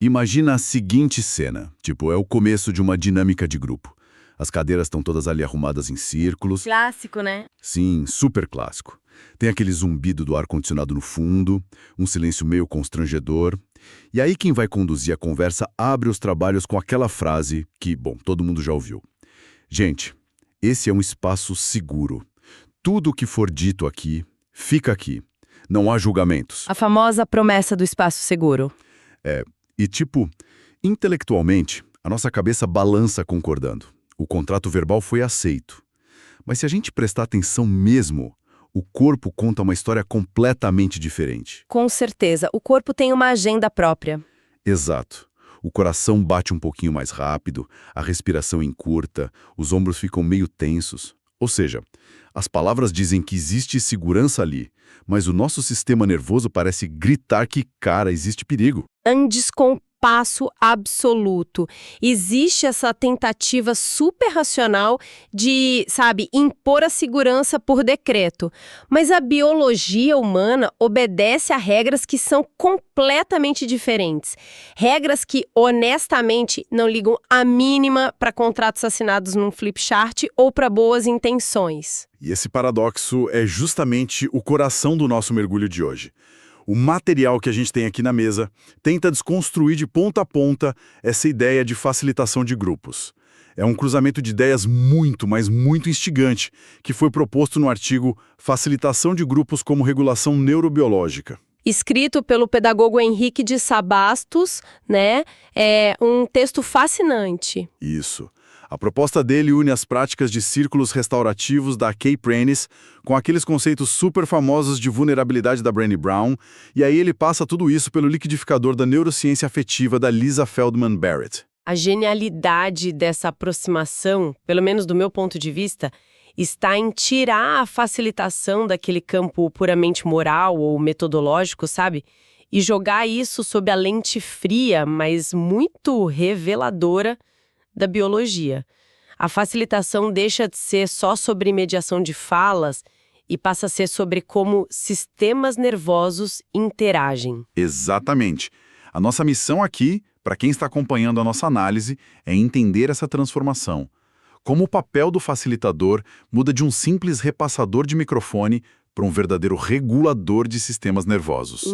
Imagina a seguinte cena, tipo, é o começo de uma dinâmica de grupo. As cadeiras estão todas ali arrumadas em círculos. Clássico, né? Sim, super clássico. Tem aquele zumbido do ar-condicionado no fundo, um silêncio meio constrangedor. E aí quem vai conduzir a conversa abre os trabalhos com aquela frase que, bom, todo mundo já ouviu. Gente, esse é um espaço seguro. Tudo o que for dito aqui, fica aqui. Não há julgamentos. A famosa promessa do espaço seguro. E tipo, intelectualmente, a nossa cabeça balança concordando. O contrato verbal foi aceito. Mas se a gente prestar atenção mesmo, o corpo conta uma história completamente diferente. Com certeza, o corpo tem uma agenda própria. Exato. O coração bate um pouquinho mais rápido, a respiração encurta, os ombros ficam meio tensos. Ou seja, as palavras dizem que existe segurança ali, mas o nosso sistema nervoso parece gritar que, cara, existe perigo. Um descompasso absoluto. Existe essa tentativa super racional de, sabe, impor a segurança por decreto. Mas a biologia humana obedece a regras que são completamente diferentes. Regras que, honestamente, não ligam a mínima para contratos assinados num flipchart ou para boas intenções. E esse paradoxo é justamente o coração do nosso mergulho de hoje. O material que a gente tem aqui na mesa tenta desconstruir de ponta a ponta essa ideia de facilitação de grupos. É um cruzamento de ideias muito, mas muito instigante, que foi proposto no artigo Facilitação de Grupos como Regulação Neurobiológica. Escrito pelo pedagogo Henrique de Sabastos, né? É um texto fascinante. Isso. A proposta dele une as práticas de círculos restaurativos da Kay Prentice com aqueles conceitos super famosos de vulnerabilidade da Brené Brown, e aí ele passa tudo isso pelo liquidificador da neurociência afetiva da Lisa Feldman Barrett. A genialidade dessa aproximação, pelo menos do meu ponto de vista, está em tirar a facilitação daquele campo puramente moral ou metodológico, sabe? E jogar isso sob a lente fria, mas muito reveladora da biologia. A facilitação deixa de ser só sobre mediação de falas e passa a ser sobre como sistemas nervosos interagem. Exatamente. A nossa missão aqui, para quem está acompanhando a nossa análise, é entender essa transformação. Como o papel do facilitador muda de um simples repassador de microfone para um verdadeiro regulador de sistemas nervosos.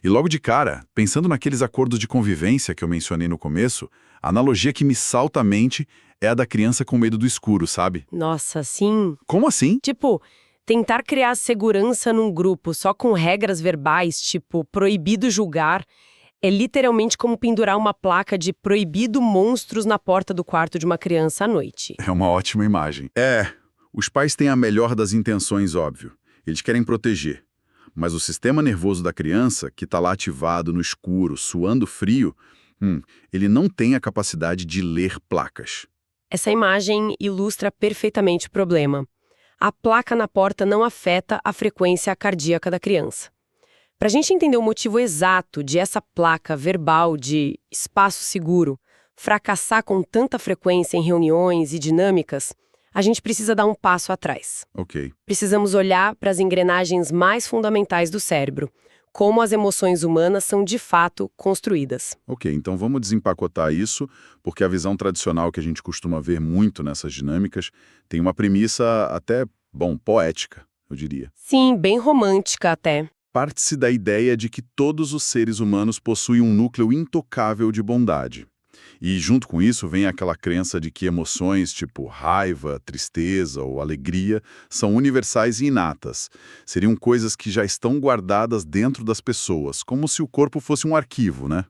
E logo de cara, pensando naqueles acordos de convivência que eu mencionei no começo, a analogia que me salta à mente é a da criança com medo do escuro, sabe? Nossa, sim. Como assim? Tipo, tentar criar segurança num grupo só com regras verbais, tipo proibido julgar, é literalmente como pendurar uma placa de proibido monstros na porta do quarto de uma criança à noite. É uma ótima imagem. Os pais têm a melhor das intenções, óbvio. Eles querem proteger. Mas o sistema nervoso da criança, que está lá ativado no escuro, suando frio, ele não tem a capacidade de ler placas. Essa imagem ilustra perfeitamente o problema. A placa na porta não afeta a frequência cardíaca da criança. Para a gente entender o motivo exato de essa placa verbal de espaço seguro fracassar com tanta frequência em reuniões e dinâmicas, a gente precisa dar um passo atrás. Ok. Precisamos olhar para as engrenagens mais fundamentais do cérebro, como as emoções humanas são de fato construídas. Ok, então vamos desempacotar isso, porque a visão tradicional que a gente costuma ver muito nessas dinâmicas tem uma premissa até, poética, eu diria. Sim, bem romântica até. Parte-se da ideia de que todos os seres humanos possuem um núcleo intocável de bondade. E junto com isso vem aquela crença de que emoções tipo raiva, tristeza ou alegria são universais e inatas. Seriam coisas que já estão guardadas dentro das pessoas, como se o corpo fosse um arquivo, né?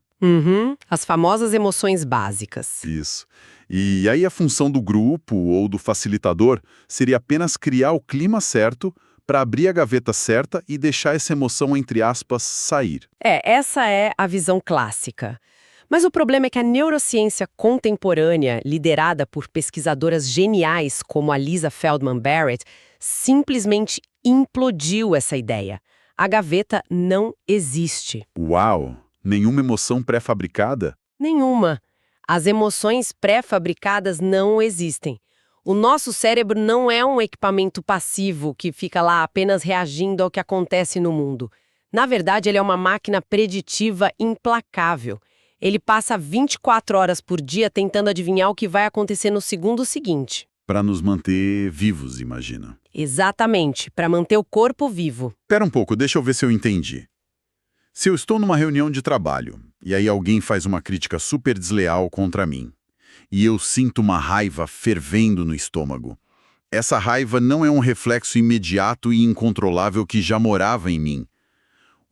As famosas emoções básicas. Isso. E aí a função do grupo ou do facilitador seria apenas criar o clima certo para abrir a gaveta certa e deixar essa emoção, entre aspas, sair. Essa é a visão clássica. Mas o problema é que a neurociência contemporânea, liderada por pesquisadoras geniais como a Lisa Feldman Barrett, simplesmente implodiu essa ideia. A gaveta não existe. Uau! Nenhuma emoção pré-fabricada? Nenhuma. As emoções pré-fabricadas não existem. O nosso cérebro não é um equipamento passivo que fica lá apenas reagindo ao que acontece no mundo. Na verdade, ele é uma máquina preditiva implacável. Ele passa 24 horas por dia tentando adivinhar o que vai acontecer no segundo seguinte. Para nos manter vivos, imagina. Exatamente, para manter o corpo vivo. Espera um pouco, deixa eu ver se eu entendi. Se eu estou numa reunião de trabalho, e aí alguém faz uma crítica super desleal contra mim, e eu sinto uma raiva fervendo no estômago, essa raiva não é um reflexo imediato e incontrolável que já morava em mim.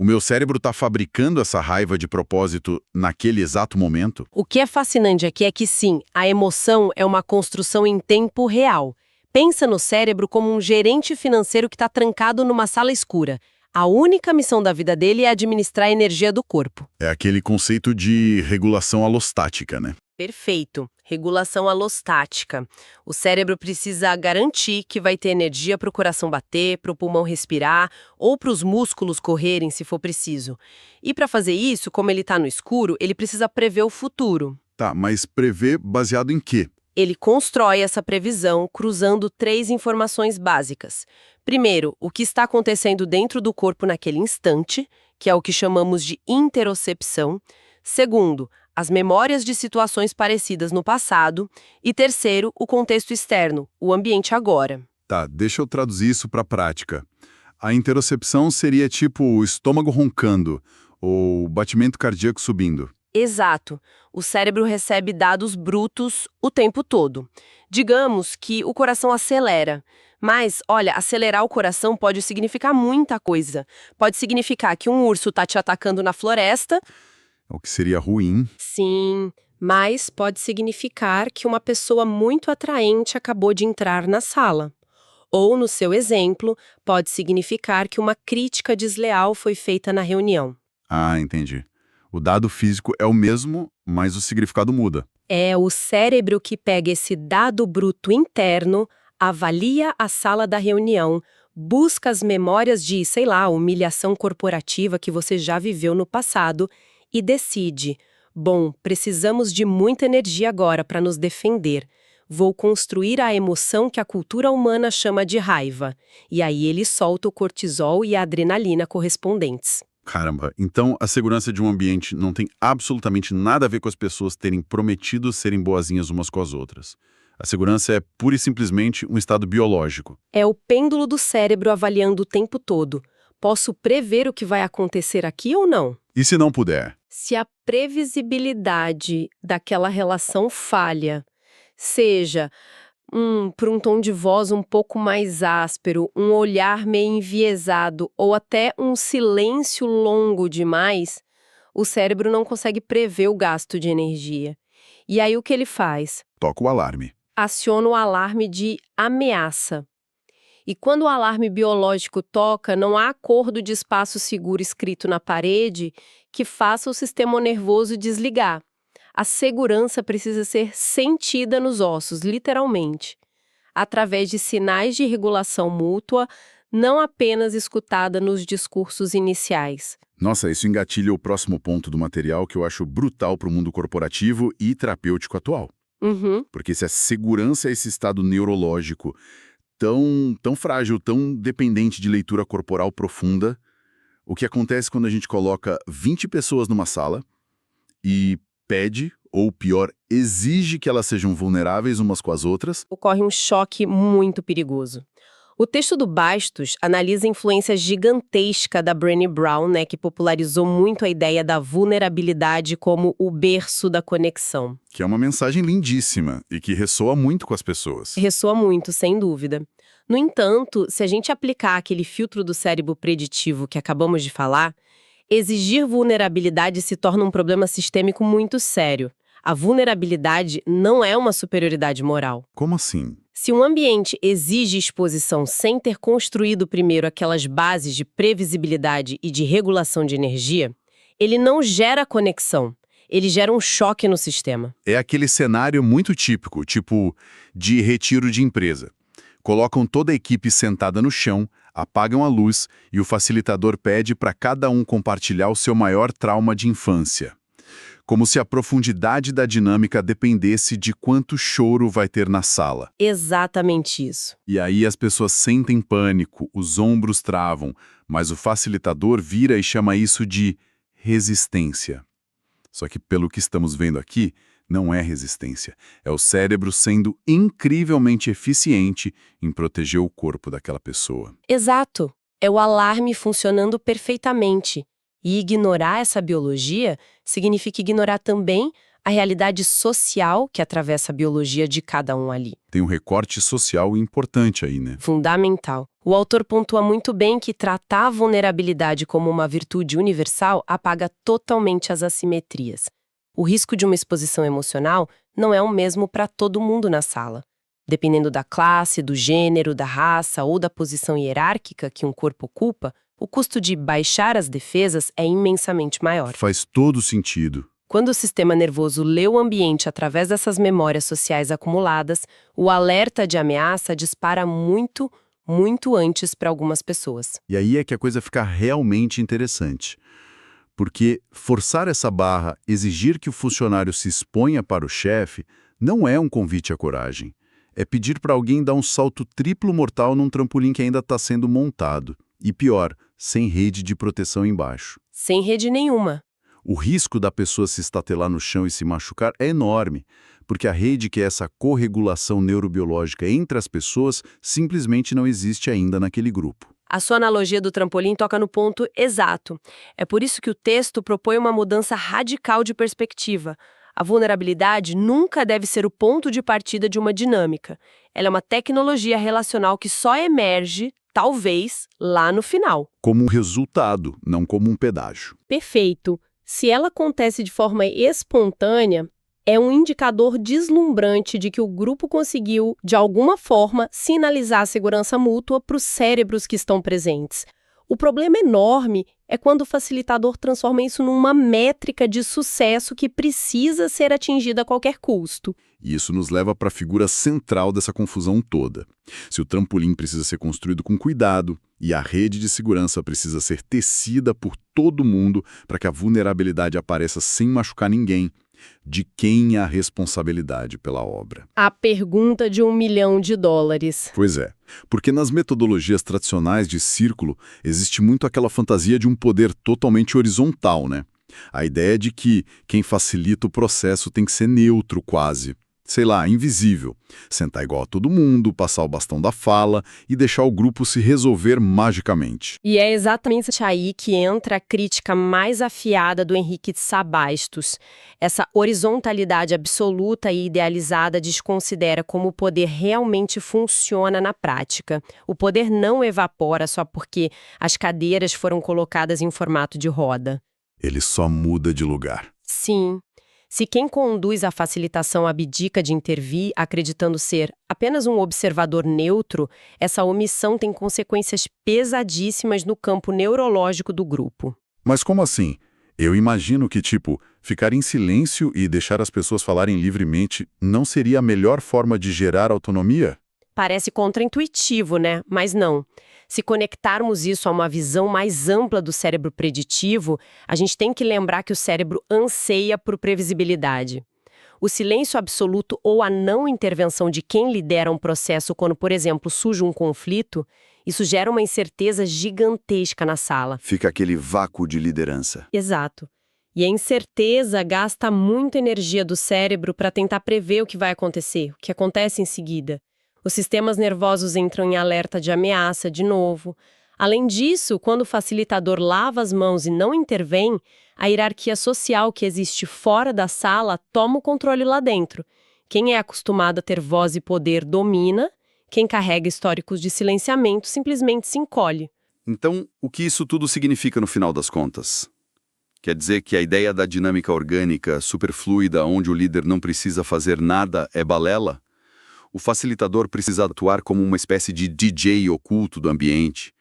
O meu cérebro está fabricando essa raiva de propósito naquele exato momento? O que é fascinante aqui é que sim, a emoção é uma construção em tempo real. Pensa no cérebro como um gerente financeiro que está trancado numa sala escura. A única missão da vida dele é administrar a energia do corpo. É aquele conceito de regulação alostática, né? Perfeito. Regulação alostática. O cérebro precisa garantir que vai ter energia para o coração bater, para o pulmão respirar ou para os músculos correrem se for preciso. E para fazer isso, como ele está no escuro, ele precisa prever o futuro. Tá, mas prever baseado em quê? Ele constrói essa previsão cruzando 3 informações básicas. Primeiro, o que está acontecendo dentro do corpo naquele instante, que é o que chamamos de interocepção. Segundo, as memórias de situações parecidas no passado. E terceiro, o contexto externo, o ambiente agora. Tá, deixa eu traduzir isso para a prática. A interocepção seria tipo o estômago roncando, ou o batimento cardíaco subindo. Exato. O cérebro recebe dados brutos o tempo todo. Digamos que o coração acelera. Mas, olha, acelerar o coração pode significar muita coisa. Pode significar que um urso está te atacando na floresta. O que seria ruim. Sim, mas pode significar que uma pessoa muito atraente acabou de entrar na sala. Ou, no seu exemplo, pode significar que uma crítica desleal foi feita na reunião. Ah, entendi. O dado físico é o mesmo, mas o significado muda. É o cérebro que pega esse dado bruto interno, avalia a sala da reunião, busca as memórias de, sei lá, humilhação corporativa que você já viveu no passado e decide: bom, precisamos de muita energia agora para nos defender. Vou construir a emoção que a cultura humana chama de raiva. E aí ele solta o cortisol e a adrenalina correspondentes. Caramba, então a segurança de um ambiente não tem absolutamente nada a ver com as pessoas terem prometido serem boazinhas umas com as outras. A segurança é pura e simplesmente um estado biológico. É o pêndulo do cérebro avaliando o tempo todo. Posso prever o que vai acontecer aqui ou não? E se não puder? Se a previsibilidade daquela relação falha, seja por um tom de voz um pouco mais áspero, um olhar meio enviesado ou até um silêncio longo demais, o cérebro não consegue prever o gasto de energia. E aí o que ele faz? Toca o alarme. Aciona o alarme de ameaça. E quando o alarme biológico toca, não há acordo de espaço seguro escrito na parede que faça o sistema nervoso desligar. A segurança precisa ser sentida nos ossos, literalmente, através de sinais de regulação mútua, não apenas escutada nos discursos iniciais. Nossa, isso engatilha o próximo ponto do material que eu acho brutal para o mundo corporativo e terapêutico atual. Porque se a segurança é esse estado neurológico tão frágil, tão dependente de leitura corporal profunda, o que acontece quando a gente coloca 20 pessoas numa sala e pede, ou pior, exige que elas sejam vulneráveis umas com as outras? Ocorre um choque muito perigoso. O texto do Bastos analisa a influência gigantesca da Brené Brown, que popularizou muito a ideia da vulnerabilidade como o berço da conexão. Que é uma mensagem lindíssima e que ressoa muito com as pessoas. Ressoa muito, sem dúvida. No entanto, se a gente aplicar aquele filtro do cérebro preditivo que acabamos de falar, exigir vulnerabilidade se torna um problema sistêmico muito sério. A vulnerabilidade não é uma superioridade moral. Como assim? Se um ambiente exige exposição sem ter construído primeiro aquelas bases de previsibilidade e de regulação de energia, ele não gera conexão, ele gera um choque no sistema. É aquele cenário muito típico, tipo de retiro de empresa. Colocam toda a equipe sentada no chão, apagam a luz e o facilitador pede para cada um compartilhar o seu maior trauma de infância. Como se a profundidade da dinâmica dependesse de quanto choro vai ter na sala. Exatamente isso. E aí as pessoas sentem pânico, os ombros travam, mas o facilitador vira e chama isso de resistência. Só que pelo que estamos vendo aqui, não é resistência. É o cérebro sendo incrivelmente eficiente em proteger o corpo daquela pessoa. Exato. É o alarme funcionando perfeitamente. E ignorar essa biologia significa ignorar também a realidade social que atravessa a biologia de cada um ali. Tem um recorte social importante aí, né? Fundamental. O autor pontua muito bem que tratar a vulnerabilidade como uma virtude universal apaga totalmente as assimetrias. O risco de uma exposição emocional não é o mesmo para todo mundo na sala. Dependendo da classe, do gênero, da raça ou da posição hierárquica que um corpo ocupa, o custo de baixar as defesas é imensamente maior. Faz todo sentido. Quando o sistema nervoso lê o ambiente através dessas memórias sociais acumuladas, o alerta de ameaça dispara muito, muito antes para algumas pessoas. E aí é que a coisa fica realmente interessante. Porque forçar essa barra, exigir que o funcionário se exponha para o chefe, não é um convite à coragem. É pedir para alguém dar um salto triplo mortal num trampolim que ainda está sendo montado. E pior, sem rede de proteção embaixo. Sem rede nenhuma. O risco da pessoa se estatelar no chão e se machucar é enorme, porque a rede que é essa corregulação neurobiológica entre as pessoas simplesmente não existe ainda naquele grupo. A sua analogia do trampolim toca no ponto exato. É por isso que o texto propõe uma mudança radical de perspectiva. A vulnerabilidade nunca deve ser o ponto de partida de uma dinâmica. Ela é uma tecnologia relacional que só emerge, talvez, lá no final. Como um resultado, não como um pedágio. Perfeito. Se ela acontece de forma espontânea, é um indicador deslumbrante de que o grupo conseguiu, de alguma forma, sinalizar a segurança mútua para os cérebros que estão presentes. O problema enorme é quando o facilitador transforma isso numa métrica de sucesso que precisa ser atingida a qualquer custo. E isso nos leva para a figura central dessa confusão toda. Se o trampolim precisa ser construído com cuidado e a rede de segurança precisa ser tecida por todo mundo para que a vulnerabilidade apareça sem machucar ninguém, de quem é a responsabilidade pela obra? A pergunta de $1 milhão. Pois é, porque nas metodologias tradicionais de círculo existe muito aquela fantasia de um poder totalmente horizontal, né? A ideia de que quem facilita o processo tem que ser neutro quase. Sei lá, invisível. Sentar igual a todo mundo, passar o bastão da fala e deixar o grupo se resolver magicamente. E é exatamente aí que entra a crítica mais afiada do Henrique de Sabastos. Essa horizontalidade absoluta e idealizada desconsidera como o poder realmente funciona na prática. O poder não evapora só porque as cadeiras foram colocadas em formato de roda. Ele só muda de lugar. Sim. Se quem conduz a facilitação abdica de intervir, acreditando ser apenas um observador neutro, essa omissão tem consequências pesadíssimas no campo neurológico do grupo. Mas como assim? Eu imagino que, ficar em silêncio e deixar as pessoas falarem livremente não seria a melhor forma de gerar autonomia? Parece contraintuitivo, né? Mas não. Se conectarmos isso a uma visão mais ampla do cérebro preditivo, a gente tem que lembrar que o cérebro anseia por previsibilidade. O silêncio absoluto ou a não intervenção de quem lidera um processo quando, por exemplo, surge um conflito, isso gera uma incerteza gigantesca na sala. Fica aquele vácuo de liderança. Exato. E a incerteza gasta muita energia do cérebro para tentar prever o que vai acontecer, o que acontece em seguida. Os sistemas nervosos entram em alerta de ameaça de novo. Além disso, quando o facilitador lava as mãos e não intervém, a hierarquia social que existe fora da sala toma o controle lá dentro. Quem é acostumado a ter voz e poder domina, quem carrega históricos de silenciamento simplesmente se encolhe. Então, o que isso tudo significa no final das contas? Quer dizer que a ideia da dinâmica orgânica, superfluida, onde o líder não precisa fazer nada, é balela? O facilitador precisa atuar como uma espécie de DJ oculto do ambiente,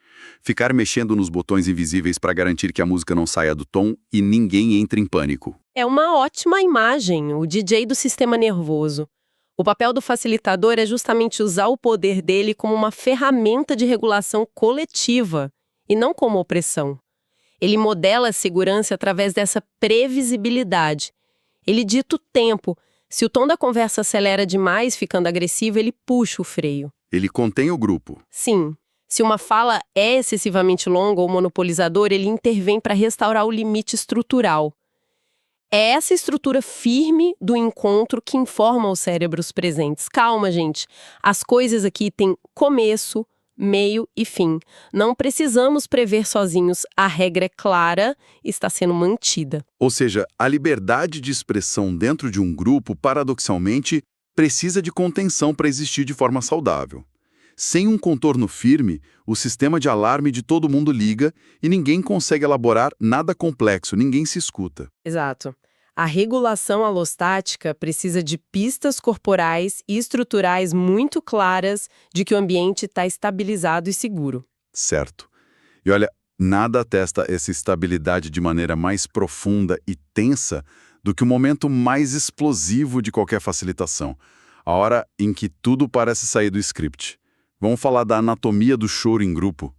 ficar mexendo nos botões invisíveis para garantir que a música não saia do tom e ninguém entre em pânico. É uma ótima imagem, o DJ do sistema nervoso. O papel do facilitador é justamente usar o poder dele como uma ferramenta de regulação coletiva, e não como opressão. Ele modela a segurança através dessa previsibilidade. Ele dita o tempo. Se o tom da conversa acelera demais, ficando agressivo, ele puxa o freio. Ele contém o grupo. Sim. Se uma fala é excessivamente longa ou monopolizadora, ele intervém para restaurar o limite estrutural. É essa estrutura firme do encontro que informa os cérebros presentes. Calma, gente. As coisas aqui têm começo, meio e fim. Não precisamos prever sozinhos. A regra é clara e está sendo mantida. Ou seja, a liberdade de expressão dentro de um grupo, paradoxalmente, precisa de contenção para existir de forma saudável. Sem um contorno firme, o sistema de alarme de todo mundo liga e ninguém consegue elaborar nada complexo, ninguém se escuta. Exato. A regulação alostática precisa de pistas corporais e estruturais muito claras de que o ambiente está estabilizado e seguro. Certo. E olha, nada atesta essa estabilidade de maneira mais profunda e tensa do que o momento mais explosivo de qualquer facilitação, a hora em que tudo parece sair do script. Vamos falar da anatomia do choro em grupo.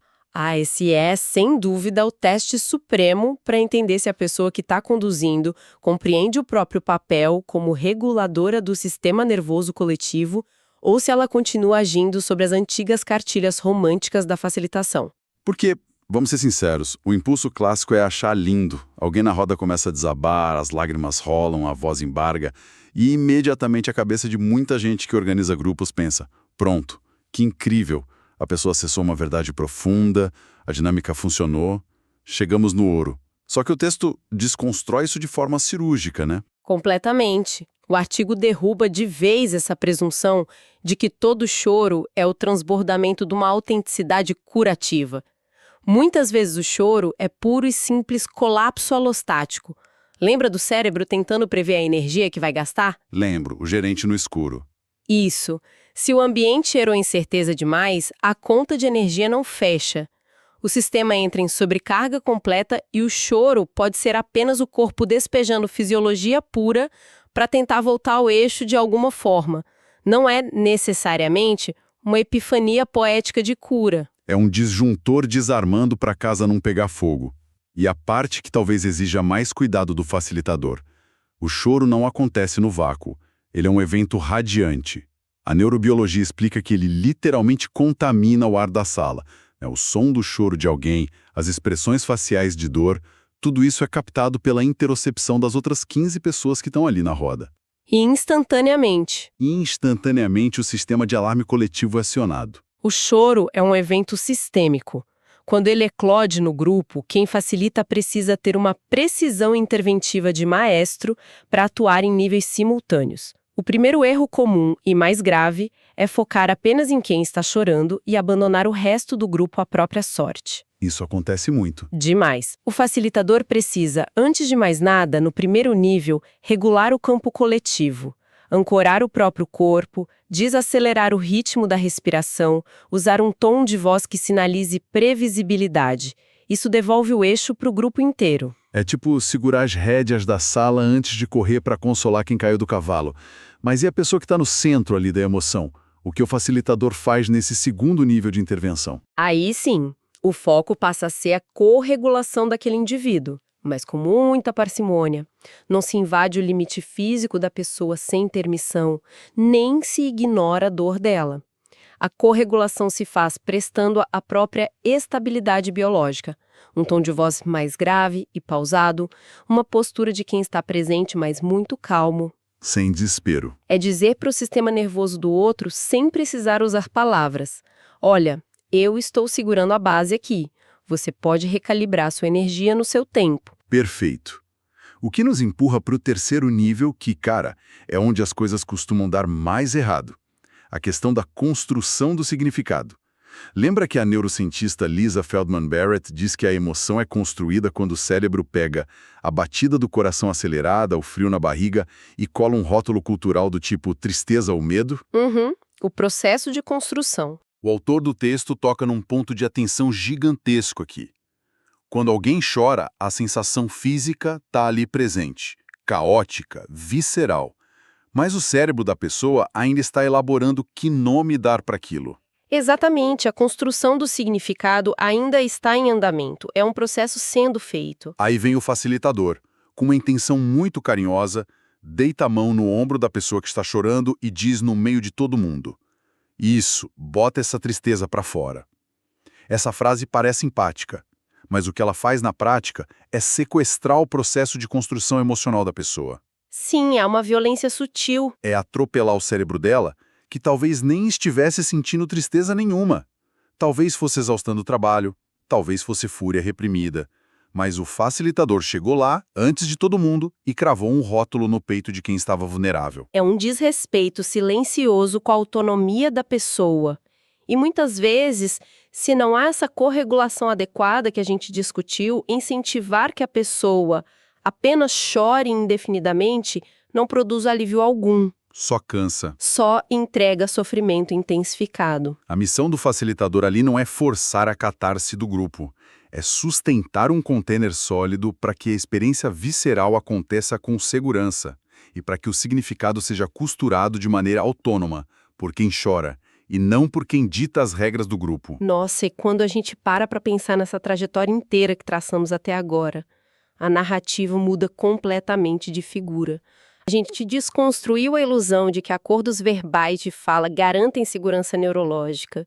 Esse é, sem dúvida, o teste supremo para entender se a pessoa que está conduzindo compreende o próprio papel como reguladora do sistema nervoso coletivo ou se ela continua agindo sobre as antigas cartilhas românticas da facilitação. Porque, vamos ser sinceros, o impulso clássico é achar lindo. Alguém na roda começa a desabar, as lágrimas rolam, a voz embarga, e imediatamente a cabeça de muita gente que organiza grupos pensa: pronto, que incrível! A pessoa acessou uma verdade profunda, a dinâmica funcionou, chegamos no ouro. Só que o texto desconstrói isso de forma cirúrgica, né? Completamente. O artigo derruba de vez essa presunção de que todo choro é o transbordamento de uma autenticidade curativa. Muitas vezes o choro é puro e simples colapso alostático. Lembra do cérebro tentando prever a energia que vai gastar? Lembro, o gerente no escuro. Isso. Se o ambiente gerou incerteza demais, a conta de energia não fecha. O sistema entra em sobrecarga completa e o choro pode ser apenas o corpo despejando fisiologia pura para tentar voltar ao eixo de alguma forma. Não é necessariamente uma epifania poética de cura. É um disjuntor desarmando para a casa não pegar fogo. E a parte que talvez exija mais cuidado do facilitador. O choro não acontece no vácuo. Ele é um evento radiante. A neurobiologia explica que ele literalmente contamina o ar da sala. O som do choro de alguém, as expressões faciais de dor, tudo isso é captado pela interocepção das outras 15 pessoas que estão ali na roda. E instantaneamente. Instantaneamente o sistema de alarme coletivo é acionado. O choro é um evento sistêmico. Quando ele eclode no grupo, quem facilita precisa ter uma precisão interventiva de maestro para atuar em níveis simultâneos. O primeiro erro comum e mais grave é focar apenas em quem está chorando e abandonar o resto do grupo à própria sorte. Isso acontece muito. Demais. O facilitador precisa, antes de mais nada, no primeiro nível, regular o campo coletivo, ancorar o próprio corpo, desacelerar o ritmo da respiração, usar um tom de voz que sinalize previsibilidade. Isso devolve o eixo para o grupo inteiro. É tipo segurar as rédeas da sala antes de correr para consolar quem caiu do cavalo. Mas e a pessoa que está no centro ali da emoção? O que o facilitador faz nesse segundo nível de intervenção? Aí sim, o foco passa a ser a corregulação daquele indivíduo, mas com muita parcimônia. Não se invade o limite físico da pessoa sem intermissão, nem se ignora a dor dela. A corregulação se faz prestando a própria estabilidade biológica, um tom de voz mais grave e pausado, uma postura de quem está presente, mas muito calmo. Sem desespero. É dizer para o sistema nervoso do outro sem precisar usar palavras: olha, eu estou segurando a base aqui. Você pode recalibrar sua energia no seu tempo. Perfeito. O que nos empurra para o terceiro nível, que, cara, é onde as coisas costumam dar mais errado. A questão da construção do significado. Lembra que a neurocientista Lisa Feldman Barrett diz que a emoção é construída quando o cérebro pega a batida do coração acelerada, o frio na barriga e cola um rótulo cultural do tipo tristeza ou medo? O processo de construção. O autor do texto toca num ponto de atenção gigantesco aqui. Quando alguém chora, a sensação física está ali presente, caótica, visceral. Mas o cérebro da pessoa ainda está elaborando que nome dar para aquilo. Exatamente, a construção do significado ainda está em andamento, é um processo sendo feito. Aí vem o facilitador, com uma intenção muito carinhosa, deita a mão no ombro da pessoa que está chorando e diz no meio de todo mundo: isso, bota essa tristeza para fora. Essa frase parece empática, mas o que ela faz na prática é sequestrar o processo de construção emocional da pessoa. Sim, é uma violência sutil. É atropelar o cérebro dela, que talvez nem estivesse sentindo tristeza nenhuma. Talvez fosse exaustando o trabalho, talvez fosse fúria reprimida. Mas o facilitador chegou lá, antes de todo mundo, e cravou um rótulo no peito de quem estava vulnerável. É um desrespeito silencioso com a autonomia da pessoa. E muitas vezes, se não há essa corregulação adequada que a gente discutiu, incentivar que a pessoa apenas chore indefinidamente não produz alívio algum. Só cansa. Só entrega sofrimento intensificado. A missão do facilitador ali não é forçar a catarse do grupo. É sustentar um container sólido para que a experiência visceral aconteça com segurança e para que o significado seja costurado de maneira autônoma, por quem chora, e não por quem dita as regras do grupo. Nossa, e quando a gente para pensar nessa trajetória inteira que traçamos até agora, a narrativa muda completamente de figura. A gente desconstruiu a ilusão de que acordos verbais de fala garantem segurança neurológica.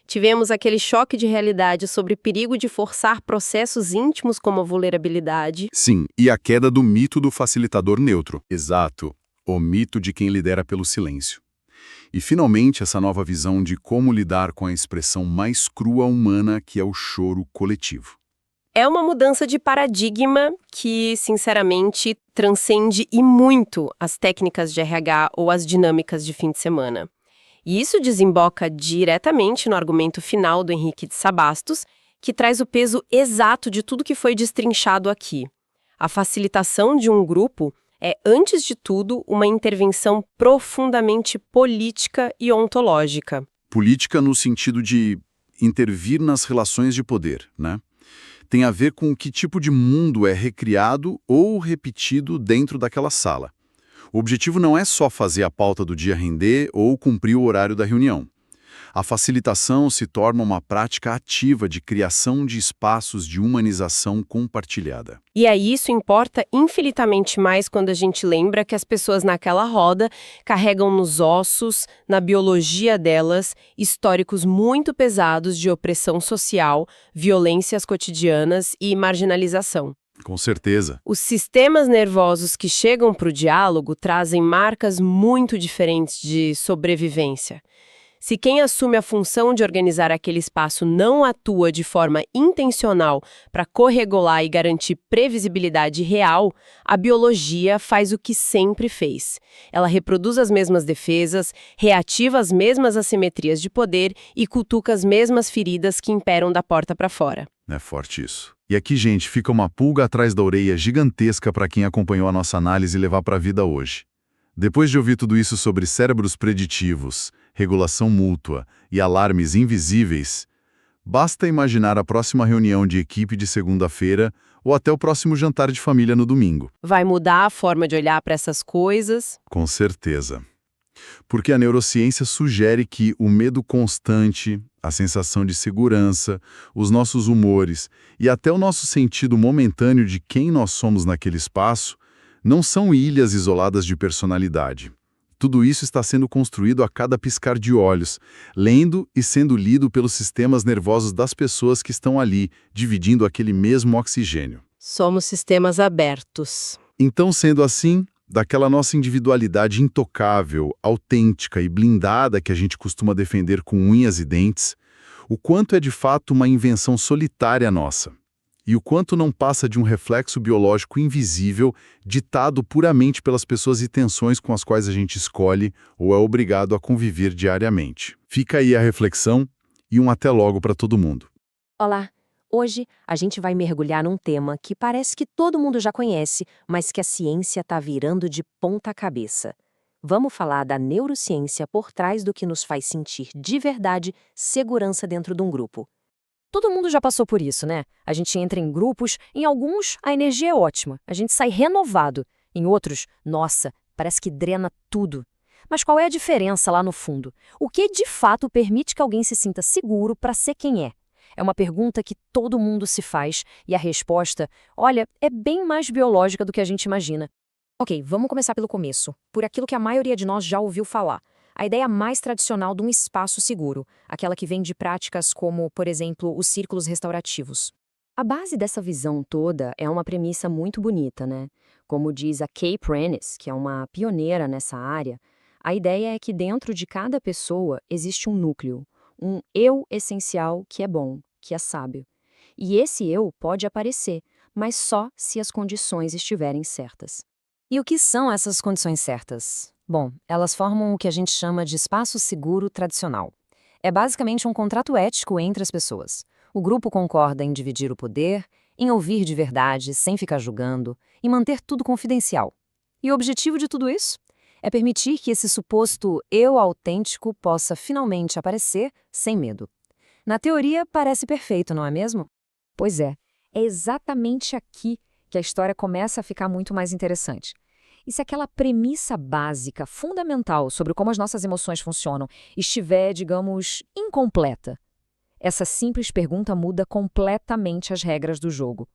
Tivemos aquele choque de realidade sobre o perigo de forçar processos íntimos como a vulnerabilidade. Sim, e a queda do mito do facilitador neutro. Exato, o mito de quem lidera pelo silêncio. E, finalmente, essa nova visão de como lidar com a expressão mais crua humana, que é o choro coletivo. É uma mudança de paradigma que, sinceramente, transcende e muito as técnicas de RH ou as dinâmicas de fim de semana. E isso desemboca diretamente no argumento final do Henrique de Sabastos, que traz o peso exato de tudo que foi destrinchado aqui. A facilitação de um grupo é, antes de tudo, uma intervenção profundamente política e ontológica. Política no sentido de intervir nas relações de poder, né? Tem a ver com que tipo de mundo é recriado ou repetido dentro daquela sala. O objetivo não é só fazer a pauta do dia render ou cumprir o horário da reunião. A facilitação se torna uma prática ativa de criação de espaços de humanização compartilhada. E aí isso importa infinitamente mais quando a gente lembra que as pessoas naquela roda carregam nos ossos, na biologia delas, históricos muito pesados de opressão social, violências cotidianas e marginalização. Com certeza. Os sistemas nervosos que chegam para o diálogo trazem marcas muito diferentes de sobrevivência. Se quem assume a função de organizar aquele espaço não atua de forma intencional para corregular e garantir previsibilidade real, a biologia faz o que sempre fez. Ela reproduz as mesmas defesas, reativa as mesmas assimetrias de poder e cutuca as mesmas feridas que imperam da porta para fora. É forte isso. E aqui, gente, fica uma pulga atrás da orelha gigantesca para quem acompanhou a nossa análise e levar para a vida hoje. Depois de ouvir tudo isso sobre cérebros preditivos, regulação mútua e alarmes invisíveis, basta imaginar a próxima reunião de equipe de segunda-feira ou até o próximo jantar de família no domingo. Vai mudar a forma de olhar para essas coisas? Com certeza. Porque a neurociência sugere que o medo constante, a sensação de segurança, os nossos humores e até o nosso sentido momentâneo de quem nós somos naquele espaço não são ilhas isoladas de personalidade. Tudo isso está sendo construído a cada piscar de olhos, lendo e sendo lido pelos sistemas nervosos das pessoas que estão ali, dividindo aquele mesmo oxigênio. Somos sistemas abertos. Então, sendo assim, daquela nossa individualidade intocável, autêntica e blindada que a gente costuma defender com unhas e dentes, o quanto é de fato uma invenção solitária nossa. E o quanto não passa de um reflexo biológico invisível, ditado puramente pelas pessoas e tensões com as quais a gente escolhe ou é obrigado a conviver diariamente. Fica aí a reflexão e um até logo para todo mundo. Olá! Hoje a gente vai mergulhar num tema que parece que todo mundo já conhece, mas que a ciência está virando de ponta cabeça. Vamos falar da neurociência por trás do que nos faz sentir de verdade segurança dentro de um grupo. Todo mundo já passou por isso, né? A gente entra em grupos, em alguns a energia é ótima, a gente sai renovado. Em outros, nossa, parece que drena tudo. Mas qual é a diferença lá no fundo? O que de fato permite que alguém se sinta seguro para ser quem é? É uma pergunta que todo mundo se faz e a resposta, olha, é bem mais biológica do que a gente imagina. Ok, vamos começar pelo começo, por aquilo que a maioria de nós já ouviu falar. A ideia mais tradicional de um espaço seguro, aquela que vem de práticas como, por exemplo, os círculos restaurativos. A base dessa visão toda é uma premissa muito bonita, né? Como diz a Kay Prentice, que é uma pioneira nessa área, a ideia é que dentro de cada pessoa existe um núcleo, um eu essencial que é bom, que é sábio. E esse eu pode aparecer, mas só se as condições estiverem certas. E o que são essas condições certas? Bom, elas formam o que a gente chama de espaço seguro tradicional. É basicamente um contrato ético entre as pessoas. O grupo concorda em dividir o poder, em ouvir de verdade, sem ficar julgando, e manter tudo confidencial. E o objetivo de tudo isso? É permitir que esse suposto eu autêntico possa finalmente aparecer sem medo. Na teoria, parece perfeito, não é mesmo? Pois é exatamente aqui que a história começa a ficar muito mais interessante. E se aquela premissa básica, fundamental sobre como as nossas emoções funcionam, estiver, digamos, incompleta? Essa simples pergunta muda completamente as regras do jogo.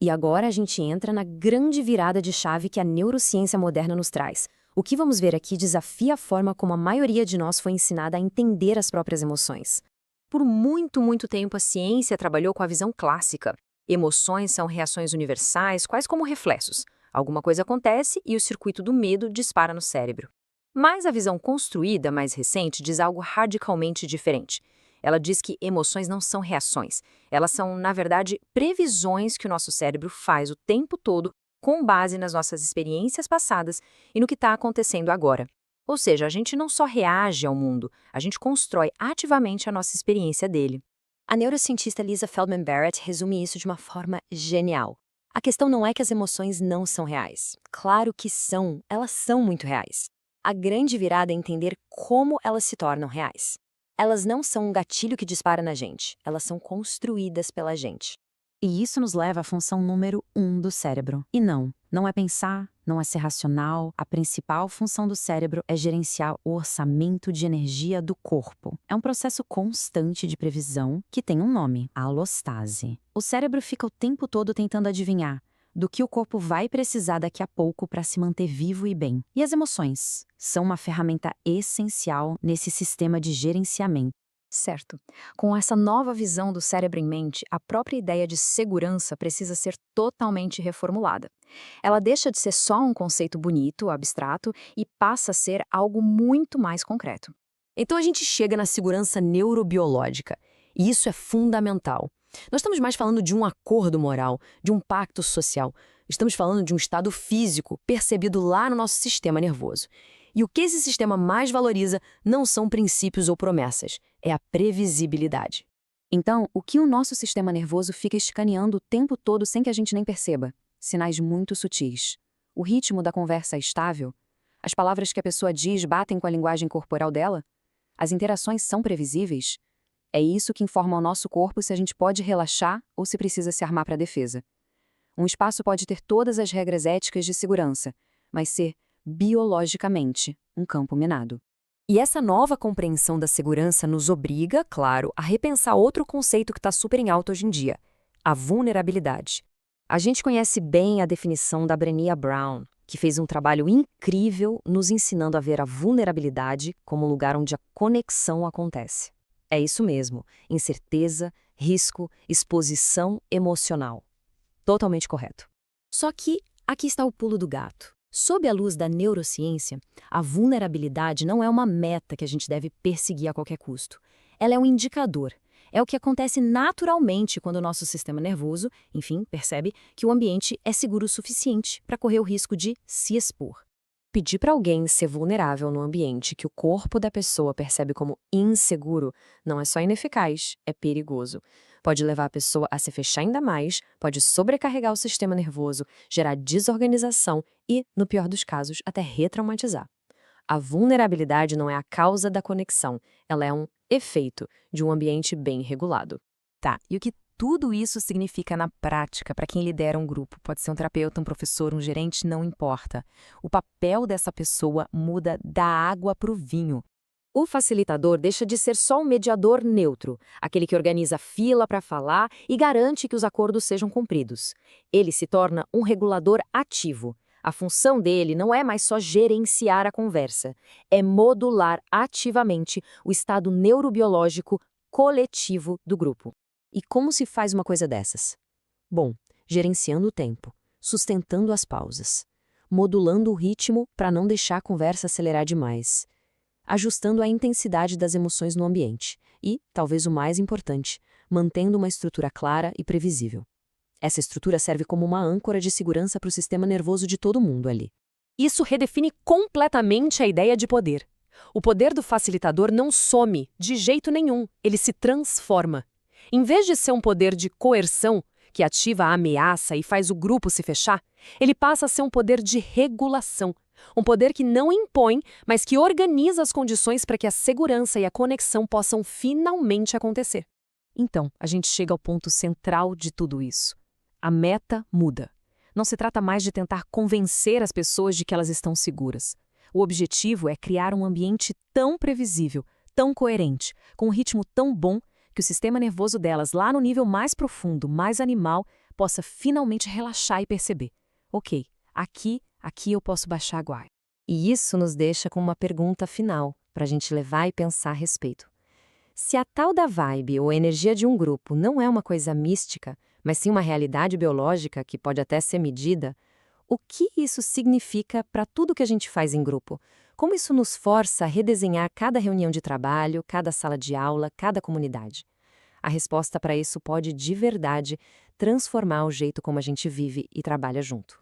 E agora a gente entra na grande virada de chave que a neurociência moderna nos traz. O que vamos ver aqui desafia a forma como a maioria de nós foi ensinada a entender as próprias emoções. Por muito, muito tempo, a ciência trabalhou com a visão clássica. Emoções são reações universais, quais como reflexos. Alguma coisa acontece e o circuito do medo dispara no cérebro. Mas a visão construída, mais recente, diz algo radicalmente diferente. Ela diz que emoções não são reações. Elas são, na verdade, previsões que o nosso cérebro faz o tempo todo com base nas nossas experiências passadas e no que está acontecendo agora. Ou seja, a gente não só reage ao mundo, a gente constrói ativamente a nossa experiência dele. A neurocientista Lisa Feldman Barrett resume isso de uma forma genial. A questão não é que as emoções não são reais. Claro que são, elas são muito reais. A grande virada é entender como elas se tornam reais. Elas não são um gatilho que dispara na gente, elas são construídas pela gente. E isso nos leva à função número 1 do cérebro. E não é pensar, não é ser racional. A principal função do cérebro é gerenciar o orçamento de energia do corpo. É um processo constante de previsão que tem um nome, a alostase. O cérebro fica o tempo todo tentando adivinhar do que o corpo vai precisar daqui a pouco para se manter vivo e bem. E as emoções são uma ferramenta essencial nesse sistema de gerenciamento. Certo. Com essa nova visão do cérebro em mente, a própria ideia de segurança precisa ser totalmente reformulada. Ela deixa de ser só um conceito bonito, abstrato, e passa a ser algo muito mais concreto. Então a gente chega na segurança neurobiológica, e isso é fundamental. Nós estamos mais falando de um acordo moral, de um pacto social. Estamos falando de um estado físico percebido lá no nosso sistema nervoso. E o que esse sistema mais valoriza não são princípios ou promessas, é a previsibilidade. Então, o que o nosso sistema nervoso fica escaneando o tempo todo sem que a gente nem perceba? Sinais muito sutis. O ritmo da conversa é estável? As palavras que a pessoa diz batem com a linguagem corporal dela? As interações são previsíveis? É isso que informa ao nosso corpo se a gente pode relaxar ou se precisa se armar para a defesa. Um espaço pode ter todas as regras éticas de segurança, mas ser biologicamente um campo minado. E essa nova compreensão da segurança nos obriga, claro, a repensar outro conceito que está super em alta hoje em dia, a vulnerabilidade. A gente conhece bem a definição da Brené Brown, que fez um trabalho incrível nos ensinando a ver a vulnerabilidade como um lugar onde a conexão acontece. É isso mesmo, incerteza, risco, exposição emocional. Totalmente correto. Só que aqui está o pulo do gato. Sob a luz da neurociência, a vulnerabilidade não é uma meta que a gente deve perseguir a qualquer custo. Ela é um indicador. É o que acontece naturalmente quando o nosso sistema nervoso, enfim, percebe que o ambiente é seguro o suficiente para correr o risco de se expor. Pedir para alguém ser vulnerável no ambiente que o corpo da pessoa percebe como inseguro não é só ineficaz, é perigoso. Pode levar a pessoa a se fechar ainda mais, pode sobrecarregar o sistema nervoso, gerar desorganização e, no pior dos casos, até retraumatizar. A vulnerabilidade não é a causa da conexão, ela é um efeito de um ambiente bem regulado. Tá, e o que tudo isso significa na prática para quem lidera um grupo? Pode ser um terapeuta, um professor, um gerente, não importa. O papel dessa pessoa muda da água para o vinho. O facilitador deixa de ser só um mediador neutro, aquele que organiza a fila para falar e garante que os acordos sejam cumpridos. Ele se torna um regulador ativo. A função dele não é mais só gerenciar a conversa, é modular ativamente o estado neurobiológico coletivo do grupo. E como se faz uma coisa dessas? Bom, gerenciando o tempo, sustentando as pausas, modulando o ritmo para não deixar a conversa acelerar demais, ajustando a intensidade das emoções no ambiente e, talvez o mais importante, mantendo uma estrutura clara e previsível. Essa estrutura serve como uma âncora de segurança para o sistema nervoso de todo mundo ali. Isso redefine completamente a ideia de poder. O poder do facilitador não some, de jeito nenhum, ele se transforma. Em vez de ser um poder de coerção, que ativa a ameaça e faz o grupo se fechar, ele passa a ser um poder de regulação. Um poder que não impõe, mas que organiza as condições para que a segurança e a conexão possam finalmente acontecer. Então, a gente chega ao ponto central de tudo isso. A meta muda. Não se trata mais de tentar convencer as pessoas de que elas estão seguras. O objetivo é criar um ambiente tão previsível, tão coerente, com um ritmo tão bom, que o sistema nervoso delas, lá no nível mais profundo, mais animal, possa finalmente relaxar e perceber: ok, aqui eu posso baixar a guarda. E isso nos deixa com uma pergunta final, para a gente levar e pensar a respeito. Se a tal da vibe ou energia de um grupo não é uma coisa mística, mas sim uma realidade biológica que pode até ser medida, o que isso significa para tudo que a gente faz em grupo? Como isso nos força a redesenhar cada reunião de trabalho, cada sala de aula, cada comunidade? A resposta para isso pode, de verdade, transformar o jeito como a gente vive e trabalha junto.